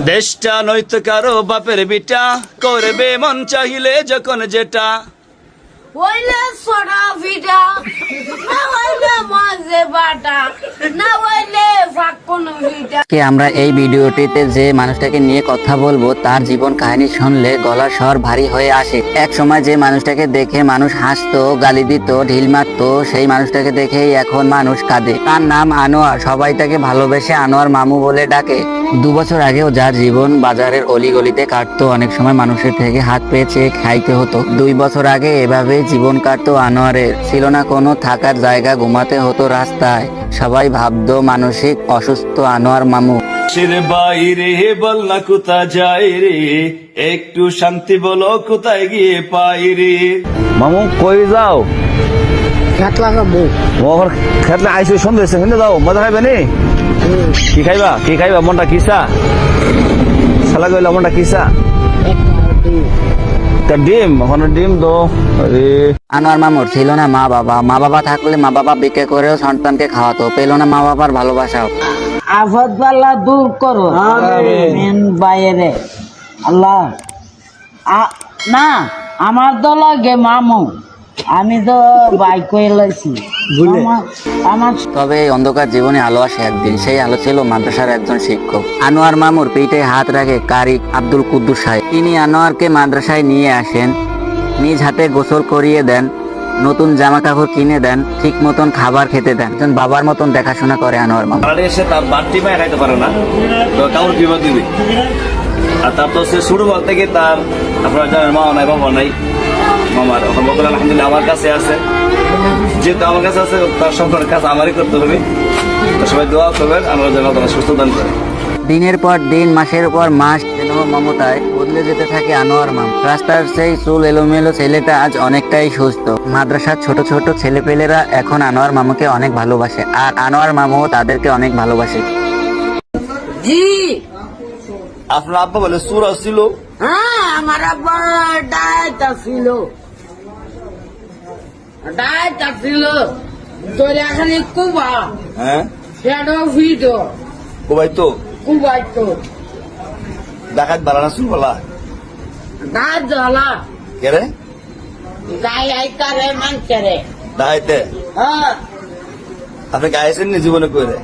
দেশটা নয়তো কারো বাপের বিটা, করবে মন চাহিলে যখন যেটা। হইলে সোডা ভিটা, না হইলে মাঝে বাটা, না হইলে ফাঁকুন ভিটা। আমরা এই ভিডিওটিতে যে মানুষটাকে নিয়ে কথা বলবো তার জীবন কাহিনী শুনলে গলার স্বর ভারী হয়ে আসে। এক সময় যে মানুষটাকে দেখে মানুষ হাসতো, গালি দিত, ঢিল মারতো, সেই মানুষটাকে দেখেই এখন মানুষ কাঁদে। তার নাম আনোয়ার, সবাই তাকে ভালোবেসে আনোয়ার মামু বলে ডাকে। 2 বছর আগেও যার জীবন বাজারের অলিগলিতে কাটতো, অনেক সময় মানুষের থেকে হাত পেয়েছে খাইতে হতো। 2 বছর আগে এভাবে জীবন কাটতো আনোয়ারের। ছিল না কোনো থাকার জায়গা, ঘুমাতে হতো রাস্তায়। সবাই ভাবতো মানসিক অসুস্থ আনোয়ার মামু। দেশের বাইরে বল না কোথা যায় রে, একটু শান্তি বলো কোথায় গিয়ে পাই রে। মামু কই যাও? খেত লাগাবো। মোর খেতলে আইসো সন্ধ্যে হেনে যাও, মজা খাইবে নি? কি খাইবা? কি খাইবা? মনটা কিসা সালা গইলা, মনটা কিসা? তা ডিম, ওখানে ডিম দো। আনোয়ার মামুর ছিল না মা বাবা। মা বাবা থাকলে মা বাবা বিক্রি করেও সন্তানকে খাওয়াতো। পেল না মা বাবার ভালোবাসাও। আফত বালা দূর করো আমিন বাইরে আল্লাহ। না আমার তো লাগে মামু, আমি তো বাইক লাইছি আমার। তবে এই অন্ধকার জীবনে আলো আসে একদিন। সেই আলো ছিল মাদ্রাসার একজন শিক্ষক। আনোয়ার মামুর পিঠে হাত রাখে কারি আব্দুল কুদ্দুস সাহেব। তিনি আনোয়ারকে মাদ্রাসায় নিয়ে আসেন, নিজ হাতে গোসল করিয়ে দেন, নতুন জামা কাপড় কিনে দেন, ঠিক মতন খাবার খেতে দেন। একজন বাবার মতন দেখাশোনা করে আনোয়ার মামু। আর এসে তার বাড়তি মায় খাইতে পারে না, তো কাউর বিপদ দিবে। আর তার তো সে শুরু বলতে গিয়ে তার আপনার জানেন মা নাই বাবা নাই। মামার এখন বলতে আলহামদুলিল্লাহ আমার কাছে আছে, যেহেতু আমার কাছে আছে তার সকলের কাজ আমারই করতে হবে। তো সবাই দোয়া করবেন আমরা যেন তারা সুস্থ দান করে। দিনের পর দিন, মাসের পর মাস স্নেহ মমতায় বদলে যেতে থাকে আনোয়ার মামু। রাস্তার সেই চুল এলোমেলো ছেলেটা আজ অনেকটাই সুস্থ। মাদ্রাসার ছোট ছোট ছেলেপেলেরা এখন আনোয়ার মামুকে অনেক ভালোবাসে, আর আনোয়ার মামুও তাদেরকে অনেক ভালোবাসে। জি আপনার আব্বা বলে সুরা ছিল? হ্যাঁ, আমার আব্বার ডায়েট ছিল, তোর এখানে কুবা হ্যাঁ সেটা ভিডিও ও ভাই তো কুবাই তো দেখাত বাড়া না শুনবলা গাছ জ্বালা কে রে গায়ে আইতারে মানছে দাইতে। হ্যাঁ আপনি গাইছেন নি জীবনে করে?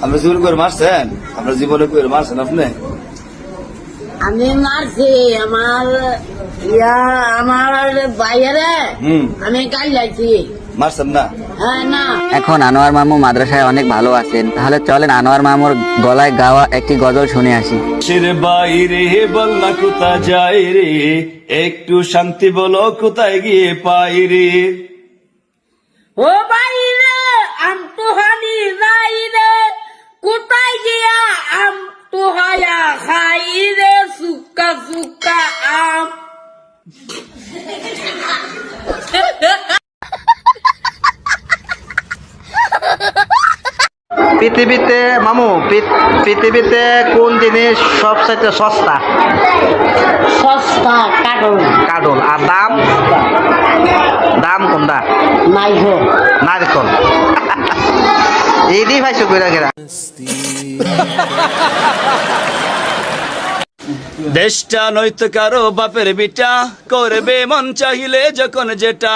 আপনি জীবনে করে মারছেন? আপনার জীবনে করে মারছেন আপনি? আমি মারছি আমার বাইরে আমি গাই লাইছি। মারছেন না? হ্যাঁ না, এখন আনোয়ার মামু মাদ্রাসায় অনেক ভালো আছেন। তাহলে চলেন আনোয়ার মামুর গলায় গাওয়া একটি গজল শুনে আসি। দেশের বাইরে বল না কোথা যায় রে, একটু শান্তি বলো কোথায় গিয়ে পাই রে। ও বাইরে আম তো হানি যাই রে, কোথায় গিয়া আম তো হায়া খাই রে, সুক্কা সুক্কা আম। পৃথিবীতে মামু, পৃথিবীতে কোন জিনিস সবচাইতে সস্তা? সস্তা কাটল কাঠল। আর দাম? দাম কোনটা? নাইহো নারকল। এই দিয়ে ভাইছো কইরা গেরা। দেশটা নয়তো কারো বাপের বিটা, করবে মন চাহিলে যখন যেটা।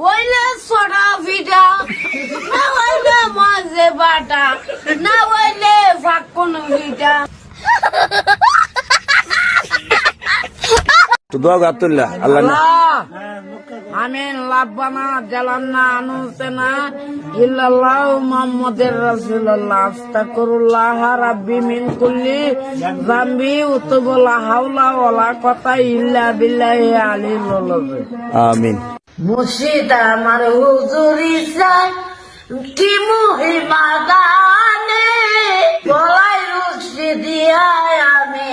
হইলে সোডা ভিটা, না হইলে মাঝে বাটা, না হইলে ফাঁকুন ভিটা। তো দোয়া গো আব্দুল্লাহ, আল্লাহ না আমিন লাব্বানা জালান্না আনুসেনা ইল্লাল্লাহু মুহাম্মাদুর রাসূলুল্লাহ আস্তাগফিরুল্লাহ রাব্বি মিন কুল্লি যামবি ওয়া লা হাওলা ওয়ালা কুওয়াতা ইল্লা বিল্লাহি আলিল আযীম। আমিন। মুর্শিদ আমার হুজুরি চাই কি মহিমা গানে, গলায় রুশি দিয়া আমি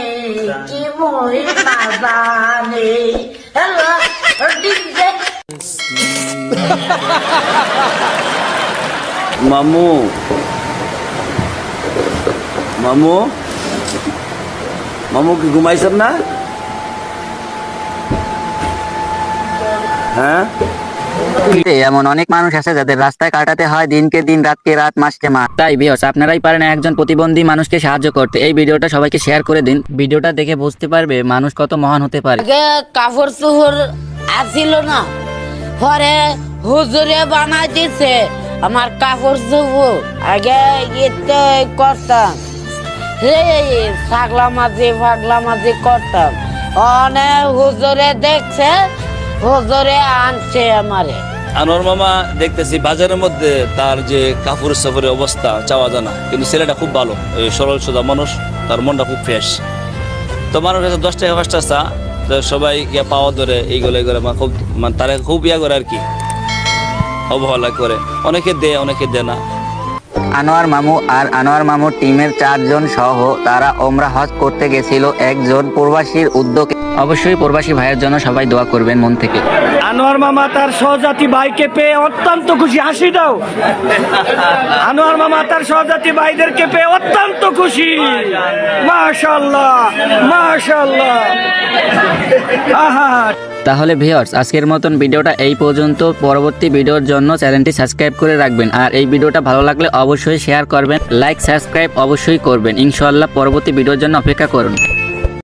কি মহিমা জানি। হ্যালো ডিজে মামু মামু মামু কি ঘুমাইছেন না? হ্যাঁ এমন অনেক মানুষ আছে যাদের রাস্তায় কাটাতে হয় দিনকে দিন, রাতকে রাত, মাসকে মাস। তাই ভিউয়ার্স, আপনারাই পারেন একজন প্রতিবন্ধী মানুষকে সাহায্য করতে। এই ভিডিওটা সবাইকে শেয়ার করে দিন। ভিডিওটা দেখে বুঝতে পারবে মানুষ কত মহান হতে পারে। আগে কাপড় চোপড় আসিল না, পরে হুজুরে বানাই দিছে আমার কাপড় চোপড়। আগে ইতে করতাম, ফাগলা মাঝি করতাম। অনেক হুজুরে দেখছে, হুজুরে আনছে আমারে। আনোয়ার মামা দেখতেছি বাজারের মধ্যে তার যে কাপড় সাপড়ের অবস্থা চাওয়া জানা, কিন্তু ছেলেটা খুব ভালো, এই সরল সোজা মানুষ, তার মনটা খুব ফ্রেশ। তো মানুষ কাছে 10 টাকা 5 টাকা চা, তো সবাই ইয়া পাওয়া ধরে এইগুলো খুব মানে তারা খুব ইয়া করে আর কি, অবহেলা করে। অনেকে দেয়, অনেকে দেয় না। আনোয়ার মামু আর আনোয়ার মামুর টিমের 4 জন সহ তারা ওমরা হজ করতে গেছিল একজন প্রবাসীর উদ্যোগে। অবশ্যই প্রবাসী ভাইয়ের জন্য সবাই দোয়া করবেন মন থেকে। আনোয়ার মামা তার সহজাতি ভাইকে পেয়ে অত্যন্ত খুশি। হাসি দাও। আনোয়ার মামা তার সহজাতি ভাইদেরকে পেয়ে অত্যন্ত খুশি। মাশাআল্লাহ, মাশাআল্লাহ। আহা, তাহলে ভিউয়ার্স, আজকের মতন ভিডিওটা এই পর্যন্ত। পরবর্তী ভিডিওর জন্য চ্যানেলটি সাবস্ক্রাইব করে রাখবেন। আর এই ভিডিওটা ভালো লাগলে অবশ্যই শেয়ার করবেন, লাইক সাবস্ক্রাইব অবশ্যই করবেন। ইনশাআল্লাহ পরবর্তী ভিডিওর জন্য অপেক্ষা করুন।